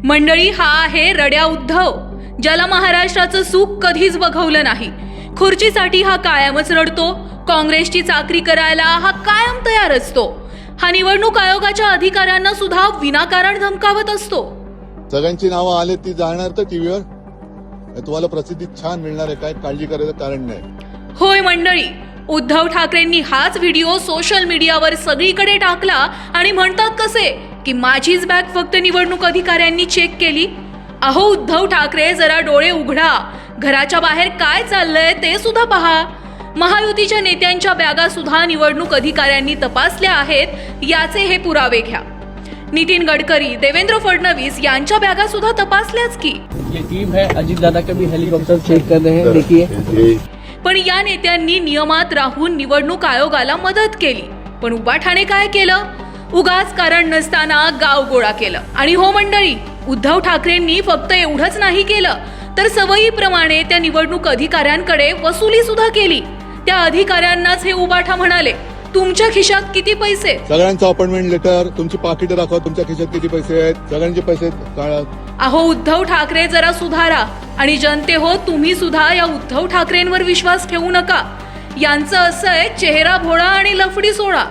मंडळी, हा आहे रड्या उद्धव, ज्याला महाराष्ट्राचं सुख कधीच बघवलं नाही. खुर्चीसाठी हा कायमच रडतो. काँग्रेसची चाकरी करायला हा कायम तयार असतो. हा निवडणूक आयोगाच्या अधिकाऱ्यांना सुद्धा विनाकारण धमकावत असतो. सगळ्यांची नावं आले ती जाणार तर टीव्हीवर, तुम्हाला प्रसिद्धी छान मिळणार आहे, काय काळजी करायचं कारण नाही. होय मंडळी, उद्धव ठाकरेंनी हाच व्हिडिओ सोशल मीडियावर सगळीकडे टाकला आणि म्हणतात कसे की माझीच बॅग फक्त निवडणूक अधिकाऱ्यांनी चेक केली. अहो उद्धव ठाकरे, जरा डोळे उघडा, घराच्या बाहेर काय चाललंय ते सुद्धा पहा. महायुतीच्या नेत्यांच्या बॅगा सुद्धा निवडणूक अधिकाऱ्यांनी तपासल्या आहेत, याचे हे पुरावे घ्या. नितीन गडकरी, देवेंद्र फडणवीस यांच्या बॅगा सुद्धा तपासल्याच की. ये टीम है, अजित दादा का भी हेलीकॉप्टर चेक कर रहे हैं, देखिए. पण या नेत्यांनी नियमात राहून निवडणूक आयोगाला मदत केली. पण उबाठाने काय केलं? उगाच कारण नसताना गाव गोळा केलं. आणि हो मंडळी, उद्धव ठाकरेंनी फक्त एवढंच नाही केलं, तर सवयीप्रमाणे त्या निवडणूक अधिकाऱ्यांकडे वसुली सुद्धा केली. त्या अधिकाऱ्यांनाच हे उबाठा म्हणाले, तुमच्या खिशात किती पैसे? सगळ्यांचं अपॉइंटमेंट लेटर, तुमची पाकिटं दाखवा, तुमच्या खिशात किती पैसे आहेत, सगळ्यांचे पैसे काढा. अहो उद्धव ठाकरे, जरा सुधारा. आणि जनते हो, तुम्ही सुद्धा या उद्धव ठाकरेंवर विश्वास ठेवू नका. यांचं असं आहे, चेहरा भोळा आणि लफडी सोळा.